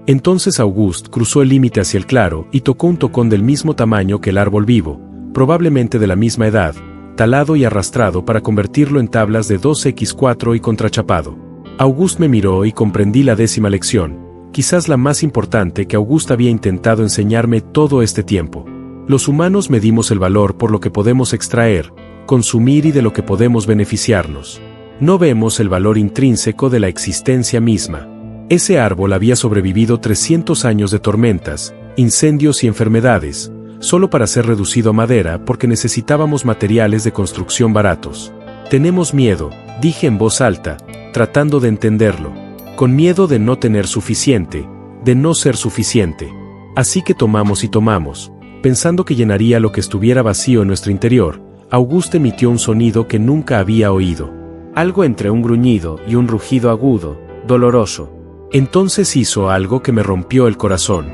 Entonces August cruzó el límite hacia el claro y tocó un tocón del mismo tamaño que el árbol vivo, probablemente de la misma edad, talado y arrastrado para convertirlo en tablas de 2x4 y contrachapado. August me miró y comprendí la 10ª lección. Quizás la más importante que August había intentado enseñarme todo este tiempo. Los humanos medimos el valor por lo que podemos extraer, consumir y de lo que podemos beneficiarnos. No vemos el valor intrínseco de la existencia misma. Ese árbol había sobrevivido 300 años de tormentas, incendios y enfermedades, solo para ser reducido a madera porque necesitábamos materiales de construcción baratos. Tenemos miedo, dije en voz alta, tratando de entenderlo. Con miedo de no tener suficiente, de no ser suficiente. Así que tomamos y tomamos, pensando que llenaría lo que estuviera vacío en nuestro interior. Auguste emitió un sonido que nunca había oído. Algo entre un gruñido y un rugido agudo, doloroso. Entonces hizo algo que me rompió el corazón.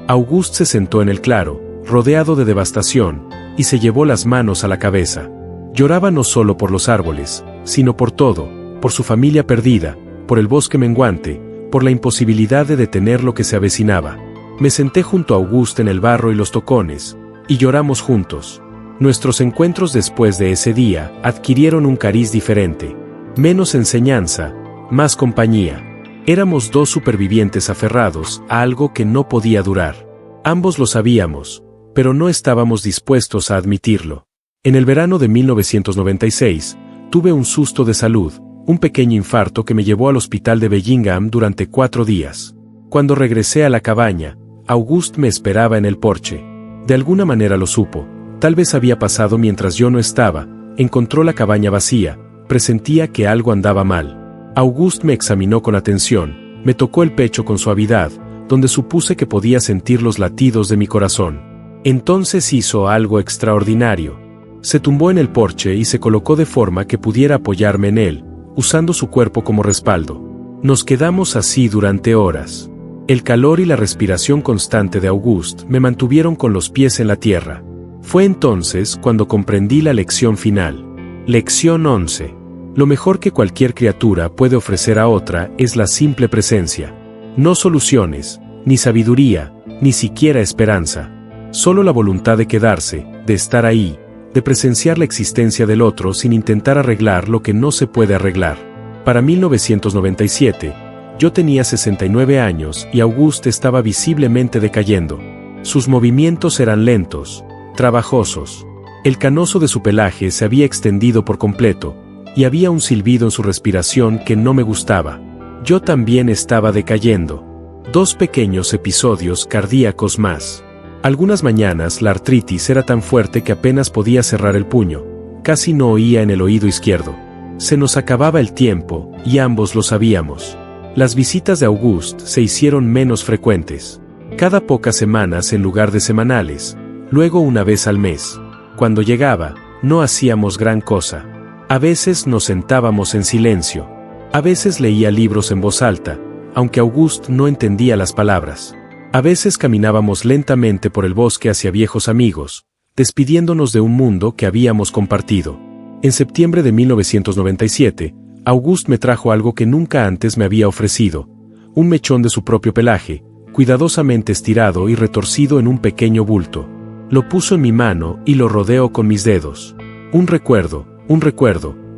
Auguste se sentó en el claro, rodeado de devastación, y se llevó las manos a la cabeza. Lloraba no solo por los árboles, sino por todo, por su familia perdida, por el bosque menguante, por la imposibilidad de detener lo que se avecinaba. Me senté junto a Auguste en el barro y los tocones, y lloramos juntos. Nuestros encuentros después de ese día adquirieron un cariz diferente. Menos enseñanza, más compañía. Éramos dos supervivientes aferrados a algo que no podía durar. Ambos lo sabíamos, pero no estábamos dispuestos a admitirlo. En el verano de 1996, tuve un susto de salud, un pequeño infarto que me llevó al hospital de Bellingham durante 4 días. Cuando regresé a la cabaña, Auguste me esperaba en el porche. De alguna manera lo supo, tal vez había pasado mientras yo no estaba, encontró la cabaña vacía, presentía que algo andaba mal. Auguste me examinó con atención, me tocó el pecho con suavidad, donde supuse que podía sentir los latidos de mi corazón. Entonces hizo algo extraordinario. Se tumbó en el porche y se colocó de forma que pudiera apoyarme en él, usando su cuerpo como respaldo. Nos quedamos así durante horas. El calor y la respiración constante de Auguste me mantuvieron con los pies en la tierra. Fue entonces cuando comprendí la lección final. Lección 11. Lo mejor que cualquier criatura puede ofrecer a otra es la simple presencia. No soluciones, ni sabiduría, ni siquiera esperanza. Solo la voluntad de quedarse, de estar ahí, de presenciar la existencia del otro sin intentar arreglar lo que no se puede arreglar. Para 1997, yo tenía 69 años y Auguste estaba visiblemente decayendo. Sus movimientos eran lentos, trabajosos. El canoso de su pelaje se había extendido por completo, y había un silbido en su respiración que no me gustaba. Yo también estaba decayendo. 2 pequeños episodios cardíacos más. Algunas mañanas la artritis era tan fuerte que apenas podía cerrar el puño, casi no oía en el oído izquierdo. Se nos acababa el tiempo, y ambos lo sabíamos. Las visitas de Auguste se hicieron menos frecuentes. Cada pocas semanas en lugar de semanales, luego una vez al mes. Cuando llegaba, no hacíamos gran cosa. A veces nos sentábamos en silencio. A veces leía libros en voz alta, aunque Auguste no entendía las palabras. A veces caminábamos lentamente por el bosque hacia viejos amigos, despidiéndonos de un mundo que habíamos compartido. En septiembre de 1997, Auguste me trajo algo que nunca antes me había ofrecido, un mechón de su propio pelaje, cuidadosamente estirado y retorcido en un pequeño bulto. Lo puso en mi mano y lo rodeó con mis dedos. Un recuerdo,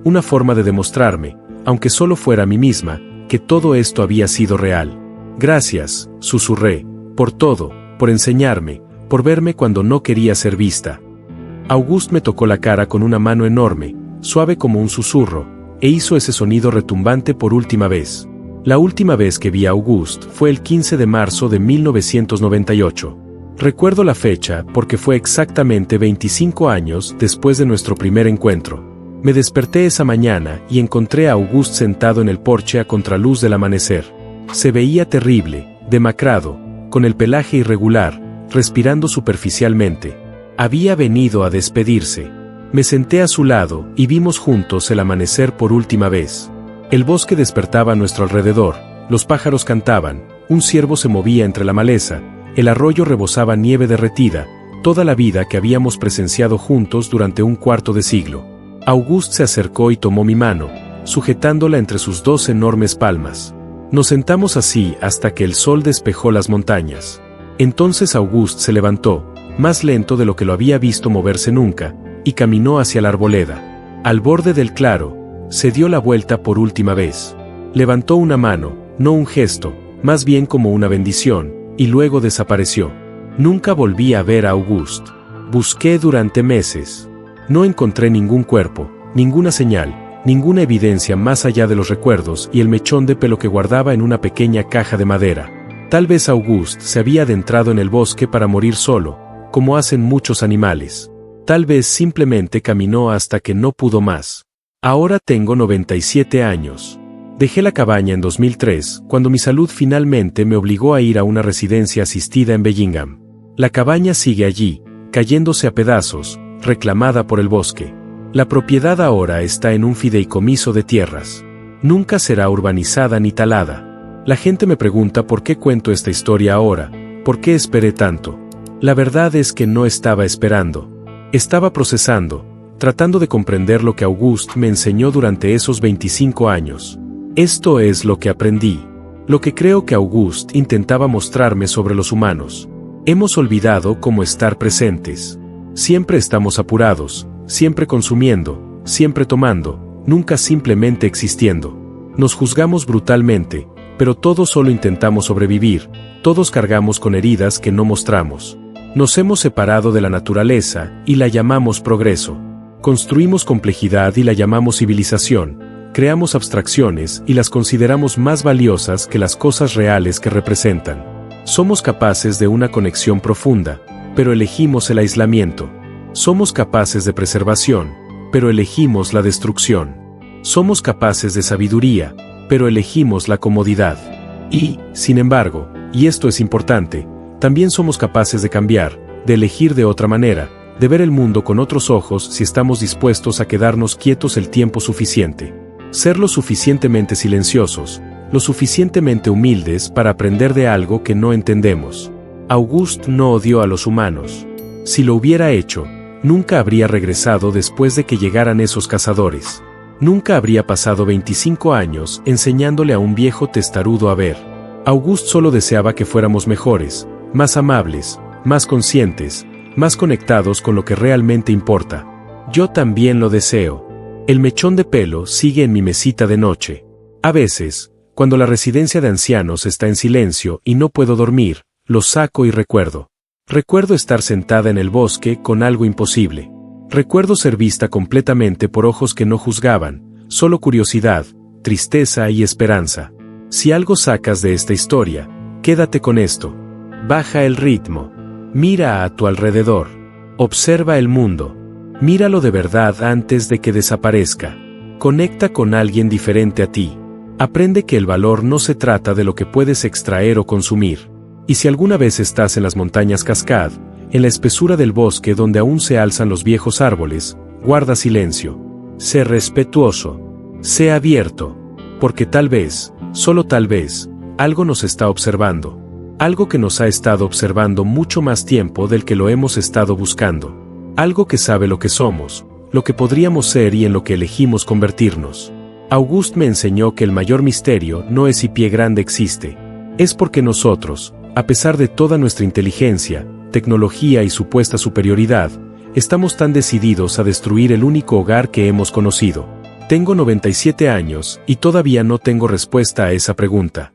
una forma de demostrarme, aunque solo fuera a mí misma, que todo esto había sido real. Gracias, susurré, por todo, por enseñarme, por verme cuando no quería ser vista. Auguste me tocó la cara con una mano enorme, suave como un susurro, e hizo ese sonido retumbante por última vez. La última vez que vi a Auguste fue el 15 de marzo de 1998. Recuerdo la fecha porque fue exactamente 25 años después de nuestro primer encuentro. Me desperté esa mañana y encontré a Auguste sentado en el porche a contraluz del amanecer. Se veía terrible, demacrado, con el pelaje irregular, respirando superficialmente. Había venido a despedirse. Me senté a su lado y vimos juntos el amanecer por última vez. El bosque despertaba a nuestro alrededor, los pájaros cantaban, un ciervo se movía entre la maleza, el arroyo rebosaba nieve derretida, toda la vida que habíamos presenciado juntos durante un cuarto de siglo. Auguste se acercó y tomó mi mano, sujetándola entre sus 2 enormes palmas. Nos sentamos así hasta que el sol despejó las montañas. Entonces Auguste se levantó, más lento de lo que lo había visto moverse nunca, y caminó hacia la arboleda. Al borde del claro, se dio la vuelta por última vez. Levantó una mano, no un gesto, más bien como una bendición, y luego desapareció. Nunca volví a ver a Auguste. Busqué durante meses. No encontré ningún cuerpo, ninguna señal, ninguna evidencia más allá de los recuerdos y el mechón de pelo que guardaba en una pequeña caja de madera. Tal vez Auguste se había adentrado en el bosque para morir solo, como hacen muchos animales. Tal vez simplemente caminó hasta que no pudo más. Ahora tengo 97 años. Dejé la cabaña en 2003, cuando mi salud finalmente me obligó a ir a una residencia asistida en Bellingham. La cabaña sigue allí, cayéndose a pedazos, reclamada por el bosque. La propiedad ahora está en un fideicomiso de tierras. Nunca será urbanizada ni talada. La gente me pregunta por qué cuento esta historia ahora, por qué esperé tanto. La verdad es que no estaba esperando. Estaba procesando, tratando de comprender lo que Auguste me enseñó durante esos 25 años. Esto es lo que aprendí. Lo que creo que Auguste intentaba mostrarme sobre los humanos. Hemos olvidado cómo estar presentes. Siempre estamos apurados, siempre consumiendo, siempre tomando, nunca simplemente existiendo. Nos juzgamos brutalmente, pero todos solo intentamos sobrevivir, todos cargamos con heridas que no mostramos. Nos hemos separado de la naturaleza y la llamamos progreso. Construimos complejidad y la llamamos civilización. Creamos abstracciones y las consideramos más valiosas que las cosas reales que representan. Somos capaces de una conexión profunda, pero elegimos el aislamiento. Somos capaces de preservación, pero elegimos la destrucción. Somos capaces de sabiduría, pero elegimos la comodidad. Y, sin embargo, y esto es importante, también somos capaces de cambiar, de elegir de otra manera, de ver el mundo con otros ojos si estamos dispuestos a quedarnos quietos el tiempo suficiente. Ser lo suficientemente silenciosos, lo suficientemente humildes para aprender de algo que no entendemos. Auguste no odió a los humanos. Si lo hubiera hecho, nunca habría regresado después de que llegaran esos cazadores. Nunca habría pasado 25 años enseñándole a un viejo testarudo a ver. Auguste solo deseaba que fuéramos mejores, más amables, más conscientes, más conectados con lo que realmente importa. Yo también lo deseo. El mechón de pelo sigue en mi mesita de noche. A veces, cuando la residencia de ancianos está en silencio y no puedo dormir, lo saco y recuerdo. Recuerdo estar sentada en el bosque con algo imposible. Recuerdo ser vista completamente por ojos que no juzgaban, solo curiosidad, tristeza y esperanza. Si algo sacas de esta historia, quédate con esto. Baja el ritmo. Mira a tu alrededor. Observa el mundo. Míralo de verdad antes de que desaparezca. Conecta con alguien diferente a ti. Aprende que el valor no se trata de lo que puedes extraer o consumir. Y si alguna vez estás en las montañas Cascade, en la espesura del bosque donde aún se alzan los viejos árboles, guarda silencio. Sé respetuoso. Sé abierto. Porque tal vez, solo tal vez, algo nos está observando. Algo que nos ha estado observando mucho más tiempo del que lo hemos estado buscando. Algo que sabe lo que somos, lo que podríamos ser y en lo que elegimos convertirnos. Auguste me enseñó que el mayor misterio no es si Pie Grande existe. Es porque nosotros, a pesar de toda nuestra inteligencia, tecnología y supuesta superioridad, estamos tan decididos a destruir el único hogar que hemos conocido. Tengo 97 años y todavía no tengo respuesta a esa pregunta.